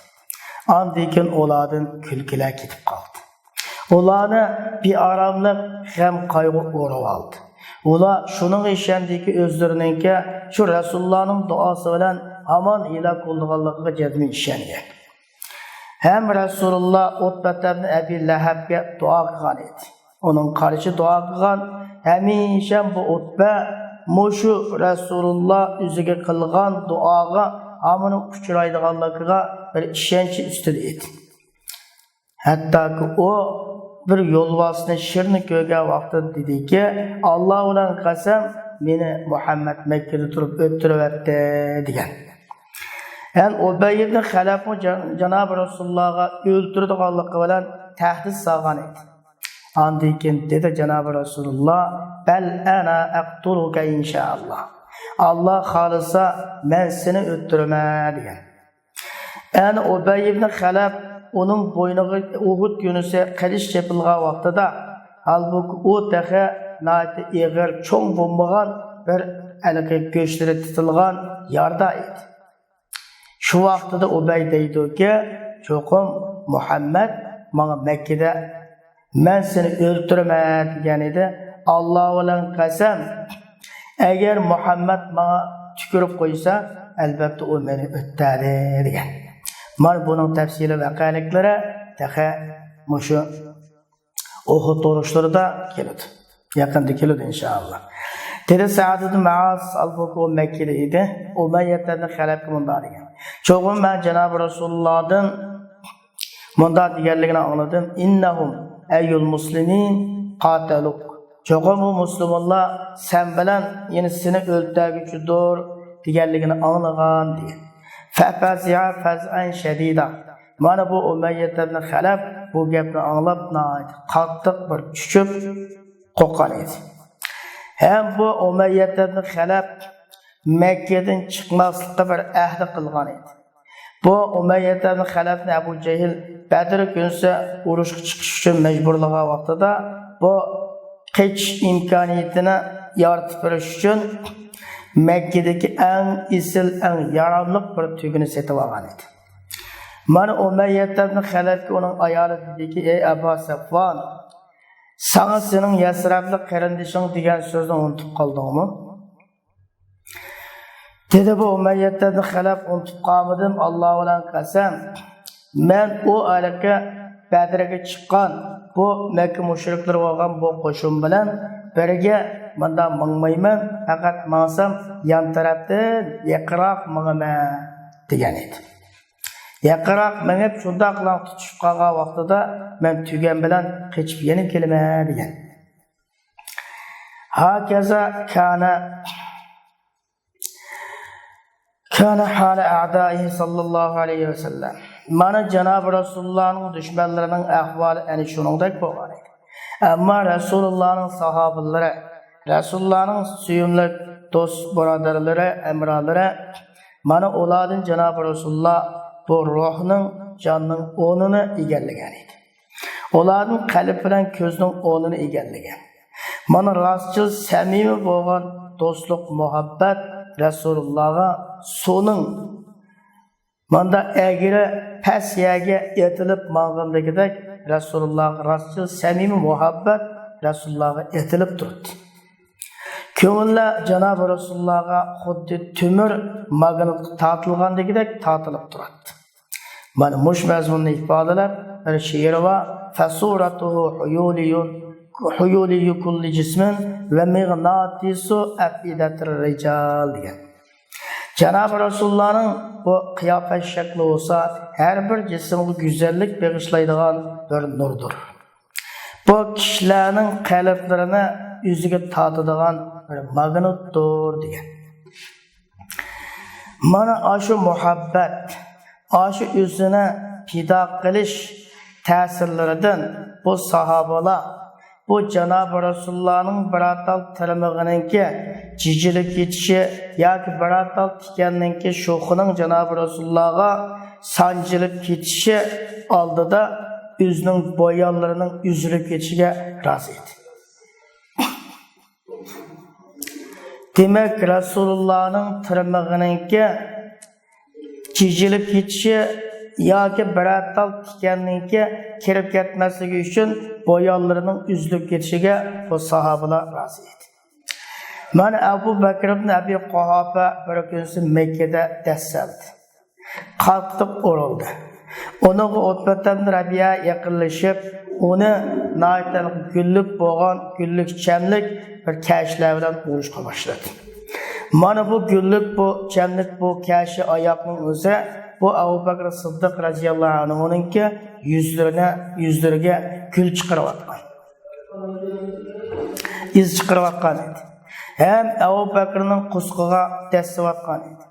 Andan keyin ulardan kulkilar ketib qoldi. Ularni bearamlik ham qayg'u o'rab oldi. Ular şunun işendiki özlerininki şu Resulullah'ın duası bilen aman ilah kıldıqanlıqqa cezmi işengen. Hem Resulullah Utbet'in Ebi Lehab'ga dua qilgan edi. Onun karşı dua qilgan, hemişen bu Utbe muşu Resulullah üzüge kılgan duaga amını uçuraydıqanlıqqa bir işençi üstüde edi. Hatta ki o bir yolvasını şirini görgen vakti dedi ki Allah olan qasam meni Muhammed Mekke'de turup öttürüverdi degan. Yani Ubay ibn Halaf'ı Cenab-ı Resulullah'a öldürdüğanlıqı bilen tehdit salgan edi. Andan keyin dedi Cenab-ı Resulullah bel ana aqtuluka inşallah. Allah xalisa men seni öttürüme degan. Yani Ubay ibn Halaf onun boynuğa Uhud günüsü qilish chepilgan vaqtida halbuki u taxa nati eg'ir cho'ng bo'lmagan bir alaqi go'shtiri tutilgan yarda edi. Shu vaqtida Ubay deydi-ki, "Cho'qim Muhammad menga Makkada men seni o'ltiraman" degan edi. Alloh bilan qasam, agar Muhammad menga tukurib qo'ysa, albatta u meni o'tadi degan. Mana bunun tafsili vaqalikları taxa mushu Uhud urushlarida keladi. Yaqinda keladi inshaalloh. Dedi Sa'd ibn Mu'az al-Buku Mekkeli edi. Umayyatlarni xalaqi munda degan. Çoğum ben Cenab-ı Resulullah'dan munda deganligini anladım. İnnahum ayyul muslimin qataluk. Çoğum bu Müslümanlar sen bilan yeni seni o'ltirguchidir deganligini anlagan degan. Fa'fazi'a faz'an shadida. Mana bu Umayyatlarni xalaq bu gapni anglab qattiq bir tushib qo'rqqan edi. Hem bu Umayyatlarni xalaq Mekke'den chiqmaslikka bir ahd qilgan edi. Bu Umayyatlarni xalaqni Abu Cehil Badr kunsi urushga chiqish uchun majburlagan vaqtida bu qichish imkoniyatini yaratib berish uchun Mekke'deki en isil, en yaramlı bir tügünü setip algan edi. Mana Umayyatlarni xalaqi onun ayoli dedi ki, ey Abu Safvan, sana senin Yasrabli qarindishing degan so'zni unutib qoldingmi? Dedi bu Umayyatlarni xalaq unutib qolmadim, Alloh bilan qasam. Men u alaka Badrga chiqqan bu Makka mushriklar bo'lgan bu qo'shin bilan birga bundan mingmayman, faqat mansam yan tarafdan yaqinroq mingaman degan edi. Yaqinroq mingib shundaqla tutishib qolgan vaqtida men tugan bilan qechib yana kelaman degan. Hakaza kana hali a'daihi sallallohu alayhi ve sellem. Mana Cenab-ı Resulullah'ın düşmanlarının ahvali yani şunundak bo'lgan edi. Ama Resulullah'ın sahabeleri, Resulullah'ın suyumli dost, birodarları, emraları, mana ulardan Cenab-ı Resulullah bu ruhning, jonning o'rnini egallagan edi. Ularning qalb bilan ko'zning o'rnini egallagan. Mana rostchil samimiy bo'lgan do'stlik, muhabbat Rasulullohga so'ning manda agiri pasiyaga etilib mang'indagidek Rasululloh rostchil samimiy muhabbat Rasulullohga etilib turdi. Ko'ngillar Janob Rasulullohga xuddi temir magnit tortilgandagidek tortilib turadi. Mana mush mazmunni ifodalab bir she'r va fasuratuhu huyuli kulli jismin ve mignatisu afidatir rijal degan. Janob Rasulullohning bu qiyofat shakli bo'lsa, har bir jismga go'zallik bag'ishlaydigan bir nurdir. Bu kishilarning qalblarini o'ziga tortadigan bir magnitdir degan. Mana shu muhabbat, shu o'zini fido qilish ta'sirlaridan bu sahobalar bu Janob Rasulullohning biratal tirmig'ininki jijilib ketishi yoki biratal tikanninki sho'xining Janob Rasulullohga sanjilib ketishi oldida o'zining bo'yonlarining uzilib ketishiga rozi edi. Demak, Rasulullohning tirmig'ininki jijilib ketishi yoki biratal tikanninki kirib ketmasligi uchun bo'yonlarining uzilib ketishiga bu sahobalar rozi edi. Mana Abu Bakr ibn Abi Quhafa bir kunsi Mekkada dassaldi. Qalqib o'rildi. Uning Utbat ibn Rabi'a yaqinlashib, uni naytal gullik bo'lgan gullik chamlik bir kashlar bilan urishga boshladi. Mana bu gullik, bu chamlik, bu kashi oyoqning o'zi bu Abu Bakr Siddiq radhiyallohu anhu'ningki yuzlariga gul chiqarayotgan. Iz chiqarayotgan edi. Hem Abu Bakrning qusqiga dasayotgan edi.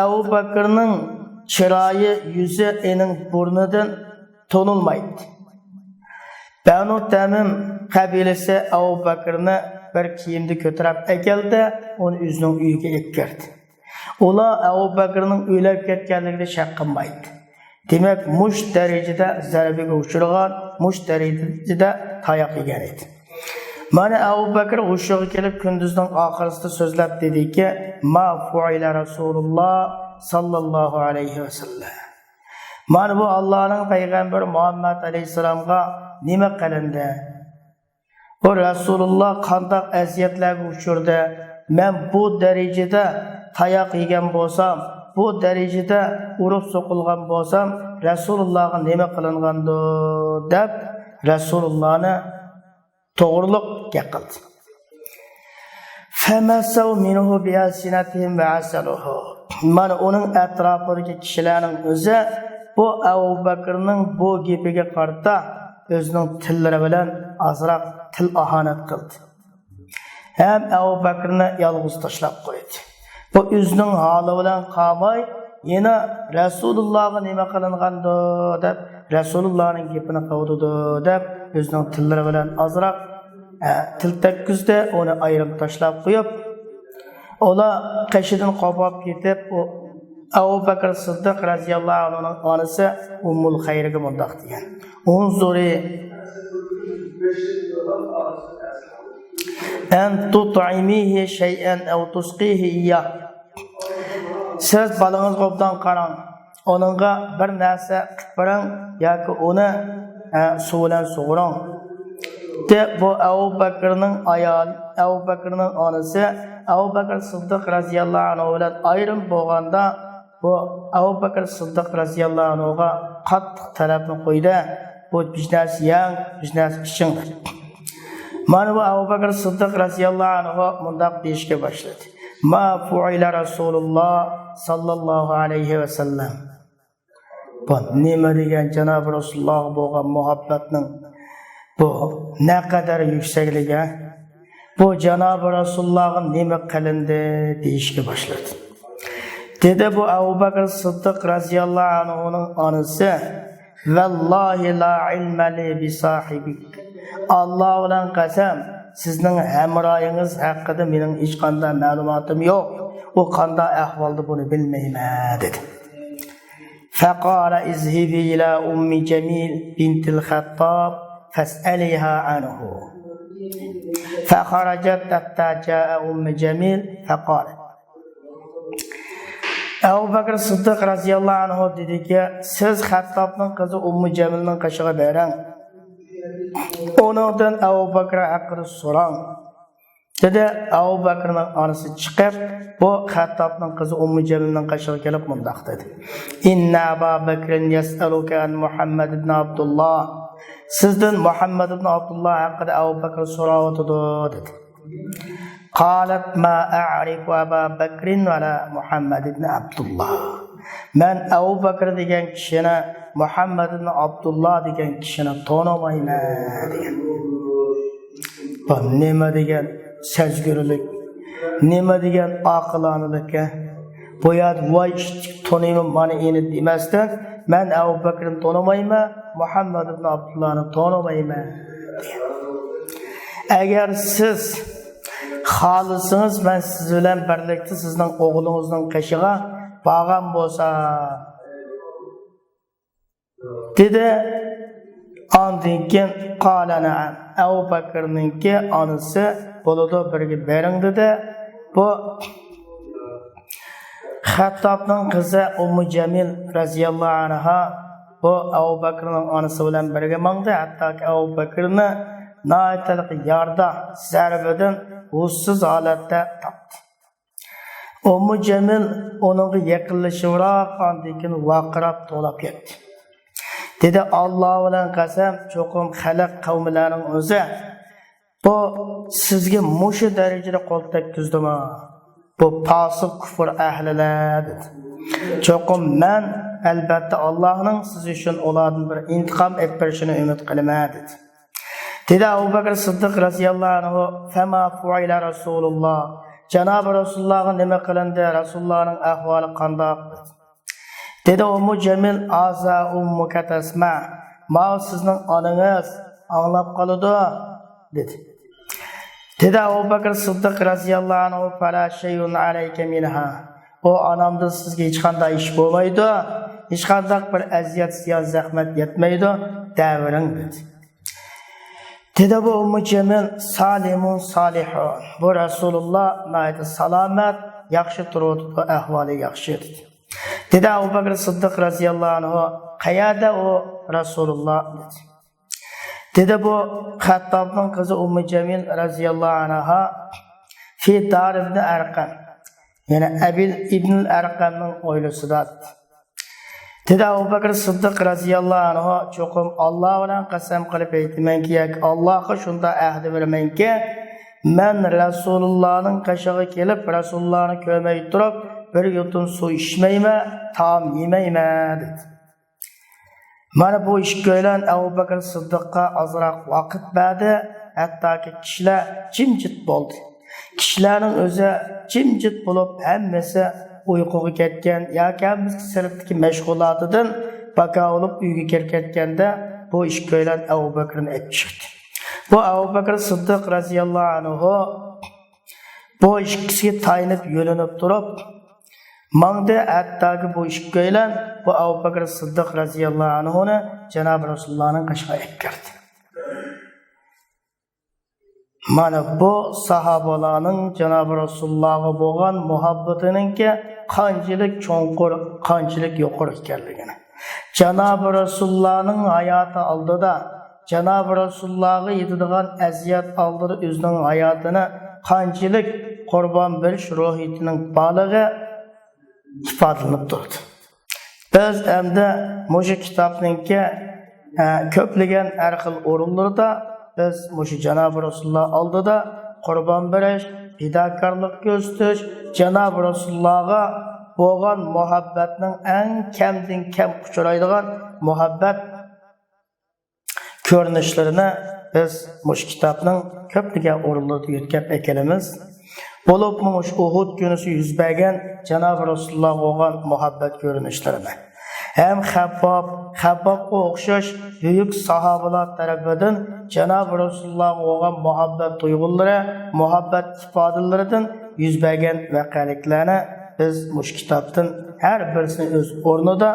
Abu Bakrning chiroyi, yuzi ening burnidan tonilmaydi. Banu Tamim qabilasi Abu Bakrni bir kiyimda ko'tarib akeldi, uni o'zining uyiga yetkazdi. Ular Abu Bakrning o'lib ketganligini shak qilmaydi. Demak, mush darajada zarbiga uchragan, mush darajada tayoq yegan edi. Mana Abu Bakr o'shiga kelib kunduzning oxirisida so'zlab dediki, "Ma fu'ila Rasululloh sallallohu alayhi vasallam." Mana bu Allohning payg'ambari Muhammad alayhisalomga nima qilindi? Bu Rasululloh qanday aziyatlarga uchurdi? Men bu darajada tayoq yegan bo'lsam, bu darajada urib so'qilgan bo'lsam, Rasulullohga nima qilingandi deb Rasulullohni to'g'riliq gapirdi. Famasaw minhu bi'asinatihim ba'asaluhu. Mana uning atrofidagi kishilarning o'zi bu Abu Bakrning bu gapiga qarta o'zining tillari bilan azroq til ahonat qildi. Hem Abu Bakrni yolg'iz tashlab qo'ydi. Bu o'zining holi bilan qolmay, yana Rasulullohga nima qilingandi deb Rasulullohning gapini qavdidi deb o'zining tillari bilan azroq til takkizdi, uni ayirib tashlab qo'yib, ular qashidan qopab ketib, Abu Bakr Siddiq radhiyallohu anhuning onasi Ummul Xayrga mundaq degan. Unzuri en tut'imihi shay'an aw tusqihi iyyah. Siz balangiz obdan qarang, onunga bir narsa qilib berang yoki uni suv bilan sug'uring. De bu Abu Bakrning ayoli, Abu Bakrning onasi Abu Bakr Siddiq radhiyallohu anhu bilan ayrim bo'lganda bu Abu Bakr Siddiq radhiyallohu anhuga qattiq talabni qo'ydi. Bu biznes yang, biznes ishing. Mana bu Abu Bakr Siddiq radhiyallohu anhu mundaq deyishga boshladi. Ma fu'ila Rasululloh sallallohu alayhi va sallam. Bu nima degan Janob Rasululloh bo'lgan muhabbatning bu naqadar yuksakligi, bu Janob Rasulullohga nima qilindi deyishga boshladi. Dedi bu Abu Bakr Siddiq radhiyallohu anhuning onasi, "Vallahi la ilma li bi sahibik." Allah bilan qasam, sizning hamroyingiz haqida mening hech qanday ma'lumotim yo'q. U qanday ahvolda buni bilmayman dedi. فقال اذهبي إلى أم جميل بنت الخطاب فاسأليها عنه فخرجت حتى جاء أم جميل فقالت Abu Bakr Siddiq radhiyallahu anhu dedi ki siz Xattobning qizi Ummu Jamilning qishig'i berang. Ondan Abu Bakr haqida so'rang. Dedi Abu Bakrning onasi chiqib, bu Xattobning qizi Ummu Jamilning qishig'i kelib mundaq dedi. Inna Abu Bakr yas'aluka an Muhammad ibn Abdullah. Sizdan Muhammad ibn Abdullah haqida Abu Bakr so'rayotdi dedi. قالت ما أعرف أبا بكر ولا محمد بن عبد الله من أبو بكر degan kishini Muhammad ibn Abdullah degan kishini tonimayman degan. Bu nima degan sezgirlik, nima degan aqlonlik. Bu yer voy toniyman mana endi demasdan men Abu Bakrni tonimayman, Muhammad ibn Abdullahni tonimayman degan. Agar siz xohlasangiz men siz bilan birlikda sizning o'g'lingizning qishig'i borgan bo'lsa dedi. Ondan keyin qolana Abu Bakrninki onasi bo'ladi birga bering dedi. Bu Xattobning qizi Ummu Jamil radhiyallohu anha bu Abu Bakrning onasi bilan birga mangdi. Hatto Abu Bakrni noitalik yarda zarbidan hussiz holatda topdi. Ummu Jamil onunga yaqinlashibroq ondan vaqirab to'lab ketdi. Dedi Alloh bilan qasam, cho'qim xalq qavmlarining o'zi bu sizga mushu darajada qo'l tekkizdimi? Bu fasik kufr ahlilar dedi. Cho'qim men albatta Allohning siz uchun ulardan bir intiqom etishini umid qilaman dedi. Dedi Abu Bakr Siddiq radhiyallohu anhu fama fu'ila Rasulullah. Janob Rasulullahga nima qilindi? Rasulullohning ahvoli qanday? Dedi Ummu Jamil aza ummuka tasma. Ma sizning onangiz anglab qoladi dedi. Dedi Abu Bakr Siddiq radhiyallohu anhu fala shay'un alayka minha. O anamdan sizga hech qanday ish bo'lmaydi. Hech qanday bir aziyat, ziyon, zahmat yetmaydi. Davring dedi. Dedi bu Ummu Jamil salimun salihun. Bu Rasulullah naydi salamat, yaxshi turadi, ahvoli yaxshi dedi. Dedi Abu Bakr Siddiq radhiyallohu anhu qayerda o Rasulullah dedi. Dedi bu Xattobning qizi Ummu Jamil radhiyallohu anha fi Dar ibn Arqam. Yani Abil ibn Arqamning oilasida. Dedi Abu Bakr Siddiq radhiyallohu anhu cho'qim Alloh bilan qasam qilib aytmanki, Allohga shunda ahd beramanki, men Rasulullohning qishig'i kelib, Rasulullohni ko'rmay turib, bir yutum suv ichmayman, taom yemayman dedi. Mana bu ish ko'ylan Abu Bakr Siddiqqa ozroq vaqt berdi, hattoki kishilar jimjit bo'ldi. Kishilarning o'zi jimjit bo'lib, hammasi uyquga ketgan yoki sirtdagi mashg'ulotidan baka olib uyga kelib ketganda bu ish ko'ylan Abu Bakrni aytib chiqdi. Bu Abu Bakr Siddiq radhiyallohu anhu bu ishga tayinib yo'linib turib mangda hattoki bu ish ko'ylan bu Abu Bakr Siddiq radhiyallohu anhuni Janob Rasulullohning qishig'iga aytdi. Mana bu sahabalarning Janob Rasulullohga bo'lgan muhabbatiningki qanchalik cho'nqur, qanchalik yuqori ekanligini. Janob Rasulullohning hayoti oldida, Janob Rasulullohga yetadigan aziyat oldida o'zining hayotini qanchalik qurbon berish ruhiyatining balig'i ifodalanib turdi. Biz endi mushu kitobningki ko'plagan har xil o'rinlarda biz mushu Janob Rasululloh oldida qurbon berish, fidokorlik ko'rsatish, Janob Rasulullohga bo'lgan muhabbatning eng kamdan kam uchraydigan muhabbat ko'rinishlarini biz mushu kitobning ko'plagan o'rinlarda yetkazib ekanimiz. Bo'lib mush Uhud kunisi yuz bergan Janob Rasululloh bo'lgan muhabbat ko'rinishlarini hem Xabbob o'xshash buyuk sahobalar tarafidan Janob Rasululloh bo'lgan muhabbat tuyg'ulari, muhabbat ifodalaridan yuz bergan voqealiklarni biz mush kitobdan har birisini o'z o'rnida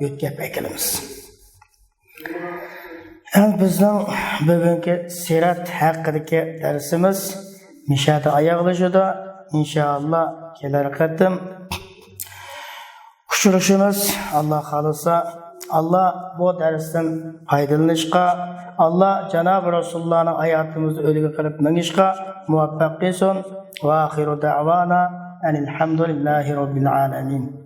o'tkazib kelamiz. Endi bizning bugungi sirat haqidagi darsimiz mishada oyoqlashadi. İnşallah kelar qatim uchrashimiz. Alloh xolisa Allah bu darsdan foydalanishga, Allah Janob Rasulullohning hayotimizni o'lga qilib minishga muvaffaq qilsin. Va axiru da'vana alhamdulillahi robbil alamin.